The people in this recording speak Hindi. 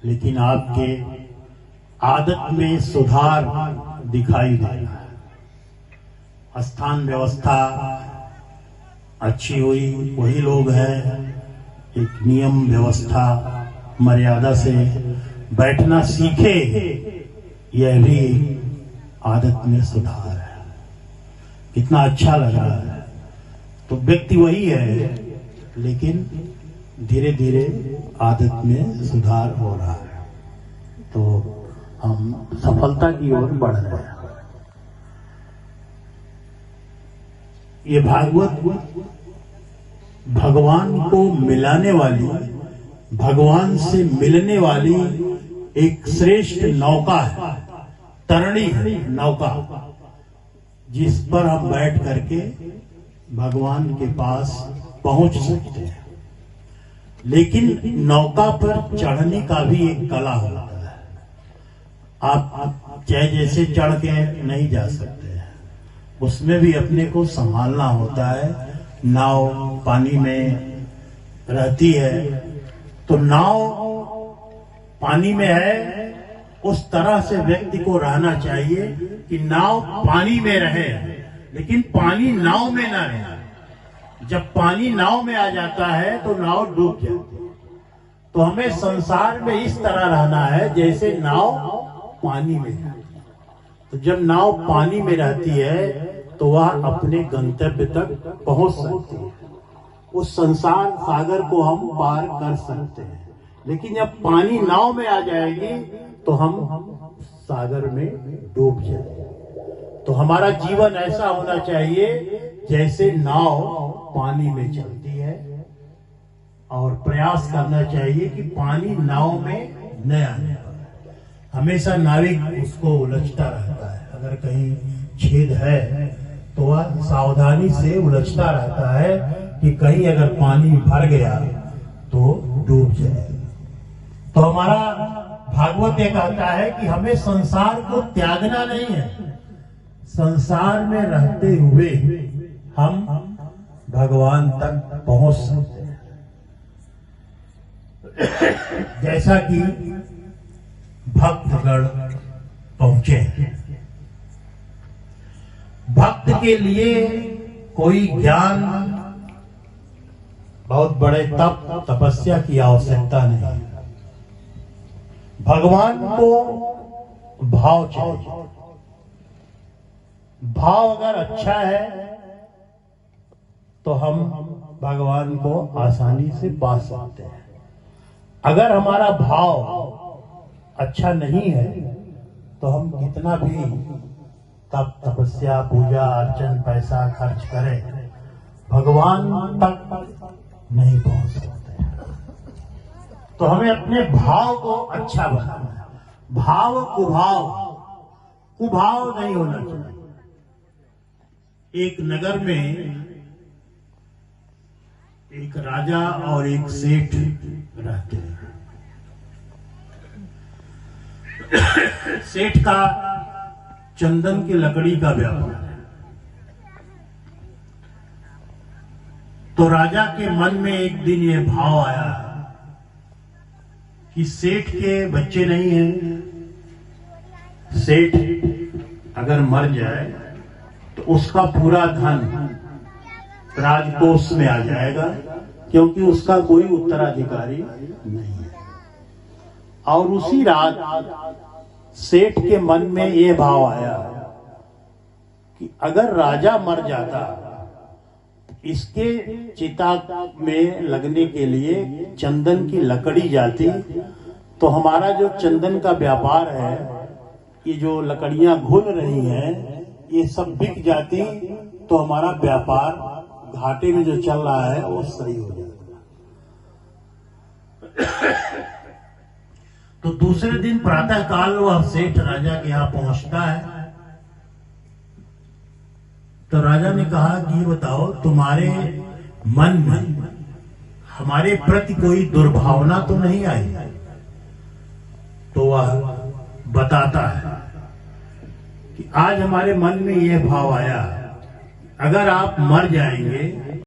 लेकिन आपके आदत में सुधार दिखाई दे रहा है। स्थान व्यवस्था अच्छी हुई, वही लोग हैं। एक नियम व्यवस्था मर्यादा से बैठना सीखे, यह भी आदत में सुधार है। कितना अच्छा लग रहा है। तो व्यक्ति वही है, लेकिन धीरे धीरे आदत में सुधार हो रहा है। तो हम सफलता की ओर बढ़ रहे हैं। ये भागवत भगवान को मिलाने वाली, भगवान से मिलने वाली एक श्रेष्ठ नौका है, तरणी है नौका, जिस पर हम बैठ करके भगवान के पास पहुंच सकते हैं। लेकिन नौका पर चढ़ने का भी एक कला होता है। आप चाहे जैसे चढ़ के नहीं जा सकते हैं, उसमें भी अपने को संभालना होता है। नाव पानी में रहती है, तो नाव पानी में है, उस तरह से व्यक्ति को रहना चाहिए कि नाव पानी में रहे, लेकिन पानी नाव में ना रहे। जब पानी नाव में आ जाता है तो नाव डूब जाती है। तो हमें संसार में इस तरह रहना है जैसे नाव पानी में है। तो जब नाव पानी में रहती है तो वह अपने गंतव्य तक पहुंच सकती है। उस संसार सागर को हम पार कर सकते हैं। लेकिन जब पानी नाव में आ जाएगी तो हम सागर में डूब जाएंगे। तो हमारा जीवन ऐसा होना चाहिए जैसे नाव पानी में चलती है, और प्रयास करना चाहिए कि पानी नाव में न आने पाए। हमेशा नाविक उसको उलझता रहता है। अगर कहीं छेद है तो वह सावधानी से उलझता रहता है कि कहीं अगर पानी भर गया तो डूब जाए। तो हमारा भागवत ये कहता है कि हमें संसार को त्यागना नहीं है। संसार में रहते हुए हम भगवान तक पहुंच सकते हैं। जैसा कि भक्तगण पहुंचे। भक्त के लिए कोई ज्ञान, बहुत बड़े तप तपस्या की आवश्यकता नहीं। भगवान को भाव चाहिए। भाव अगर अच्छा है तो हम भगवान को आसानी से पा सकते हैं। अगर हमारा भाव अच्छा नहीं है तो हम कितना भी तप तपस्या पूजा अर्चन पैसा खर्च करें, भगवान तक नहीं पहुंच सकते। तो हमें अपने भाव को अच्छा बनाना है। भाव कुभाव नहीं होना चाहिए। एक नगर में एक राजा और एक सेठ रहते हैं। सेठ का चंदन की लकड़ी का व्यापार है। तो राजा के मन में एक दिन ये भाव आया कि सेठ के बच्चे नहीं हैं। सेठ अगर मर जाए तो उसका पूरा धन राजकोष में आ जाएगा, क्योंकि उसका कोई उत्तराधिकारी नहीं है। और उसी रात सेठ के मन में यह भाव आया कि अगर राजा मर जाता, इसके चिता में लगने के लिए चंदन की लकड़ी जाती, तो हमारा जो चंदन का व्यापार है, ये जो लकड़ियां घुल रही हैं, ये सब बिक जाती, तो हमारा व्यापार घाटे में जो चल रहा है वो सही हो जाता। तो दूसरे दिन प्रातः काल वह सेठ राजा के यहां पहुंचता है। तो राजा ने कहा कि बताओ, तुम्हारे मन में हमारे प्रति कोई दुर्भावना तो नहीं आई? तो वह बताता है कि आज हमारे मन में यह भाव आया, अगर आप मर जाएंगे